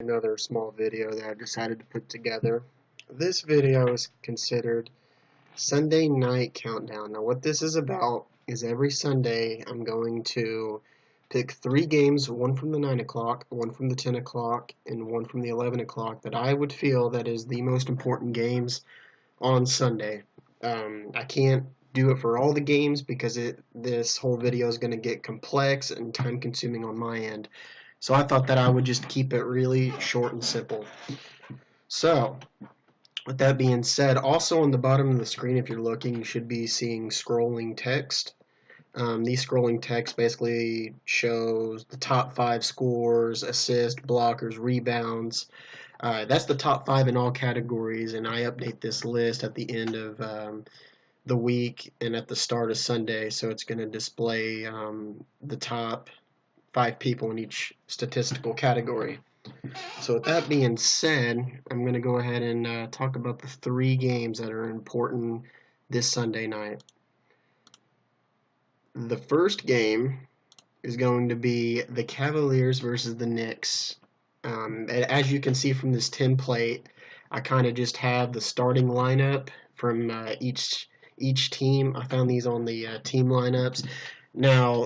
Another small video that I decided to put together. This video is considered Sunday Night Countdown. Now what this is about is every Sunday I'm going to pick 3 games, one from the 9 o'clock, one from the 10 o'clock, and one from the 11 o'clock that I would feel that is the most important games on Sunday. I can't do it for all the games because this whole video is going to get complex and time consuming on my end. So I thought that I would just keep it really short and simple. So, with that being said, also on the bottom of the screen, if you're looking, you should be seeing scrolling text. These scrolling text basically shows the top 5 scores, assists, blockers, rebounds. That's the top 5 in all categories, and I update this list at the end of the week and at the start of Sunday, so it's going to display the top 5 people in each statistical category. So with that being said, I'm going to go ahead and talk about the 3 games that are important this Sunday night. The first game is going to be the Cavaliers versus the Knicks. As you can see from this template, I kind of just have the starting lineup from each team. I found these on the team lineups. Now,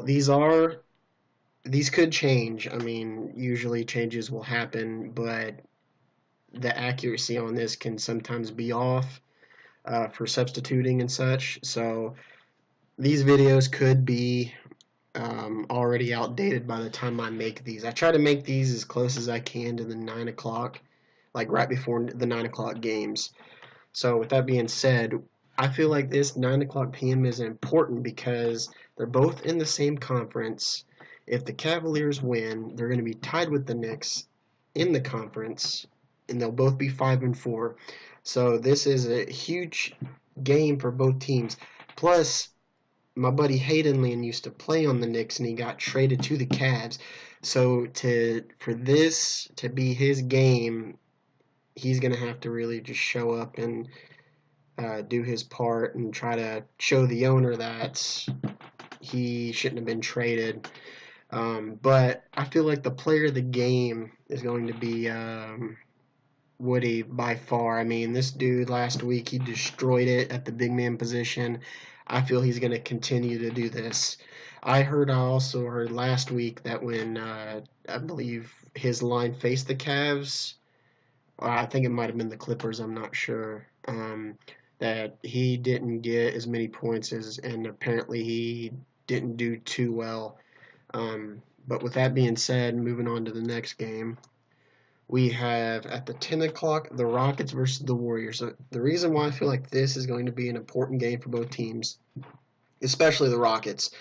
these could change. I mean, usually changes will happen, but the accuracy on this can sometimes be off for substituting and such. So these videos could be already outdated by the time I make these. I try to make these as close as I can to the 9 o'clock, like right before the 9 o'clock games. So with that being said, I feel like this 9 o'clock p.m. is important because they're both in the same conference. If the Cavaliers win, they're going to be tied with the Knicks in the conference, and they'll both be 5-4. So this is a huge game for both teams. Plus, my buddy Haydenlian used to play on the Knicks, and he got traded to the Cavs. So for this to be his game, he's going to have to really just show up and do his part and try to show the owner that he shouldn't have been traded. But I feel like the player of the game is going to be Woody by far. I mean, this dude last week, he destroyed it at the big man position. I feel he's going to continue to do this. I also heard last week that when I believe his line faced the Cavs, I think it might have been the Clippers, I'm not sure, that he didn't get as many points and apparently he didn't do too well. But with that being said, moving on to the next game, we have at the 10 o'clock the Rockets versus the Warriors. So the reason why I feel like this is going to be an important game for both teams, especially the Rockets,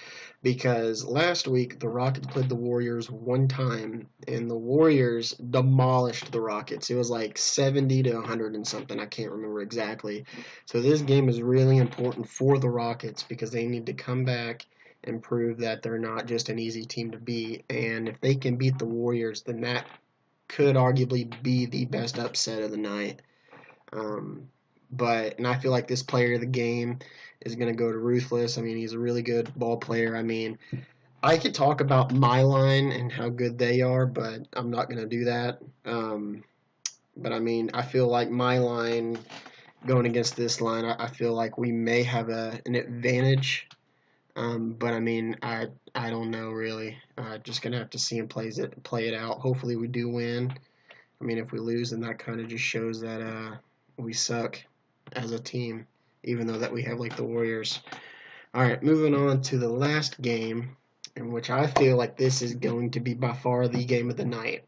because last week the Rockets played the Warriors one time, and the Warriors demolished the Rockets. It was like 70 to 100 and something. I can't remember exactly. So this game is really important for the Rockets because they need to come back and prove that they're not just an easy team to beat. And if they can beat the Warriors, then that could arguably be the best upset of the night. And I feel like this player of the game is going to go to Ruthless. I mean, he's a really good ball player. I mean, I could talk about my line and how good they are, but I'm not going to do that. But I mean, I feel like my line going against this line, I feel like we may have an advantage. But I mean, I don't know really. Just gonna have to see him play it out. Hopefully, we do win. I mean, if we lose, then that kind of just shows that we suck as a team, even though that we have like the Warriors. All right, moving on to the last game, in which I feel like this is going to be by far the game of the night: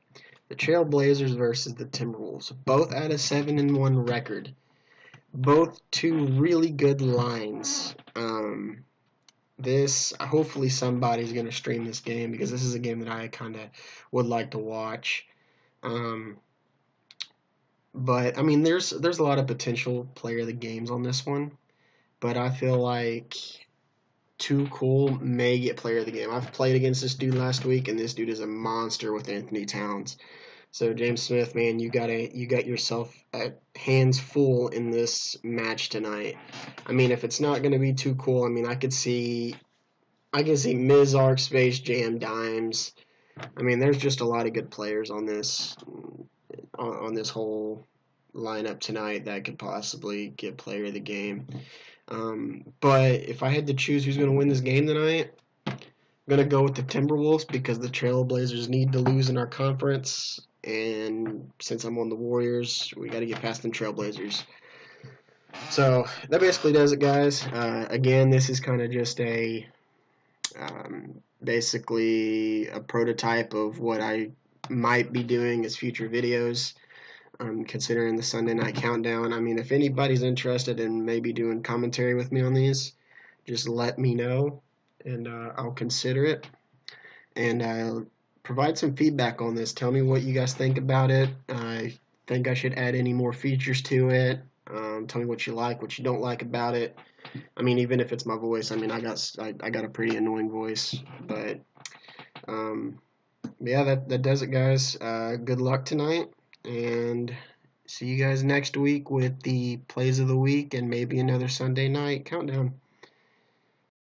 the Trailblazers versus the Timberwolves. Both at a 7-1 record. Both two really good lines. Hopefully somebody's going to stream this game because this is a game that I kind of would like to watch. But I mean, there's a lot of potential player of the games on this one, but I feel like Too Cool may get player of the game. I've played against this dude last week, and this dude is a monster with Anthony Towns. So James Smith, man, you got yourself hands full in this match tonight. I mean, if it's not going to be Too Cool, I mean, I can see Mizark, Space Jam, Dimes. I mean, there's just a lot of good players on this. on this whole lineup tonight that could possibly get player of the game. But if I had to choose who's going to win this game tonight, I'm going to go with the Timberwolves because the Trailblazers need to lose in our conference. And since I'm on the Warriors, we got to get past them Trailblazers. So that basically does it, guys. Again, this is kind of just basically a prototype of what I might be doing as future videos. Considering the Sunday Night Countdown. I mean, if anybody's interested in maybe doing commentary with me on these, just let me know, and I'll consider it. And I'll provide some feedback on this. Tell me what you guys think about it. I think I should add any more features to it. Tell me what you like, what you don't like about it. I mean, even if it's my voice. I mean, I got a pretty annoying voice, but yeah, that does it, guys. Good luck tonight, and see you guys next week with the plays of the week and maybe another Sunday night countdown.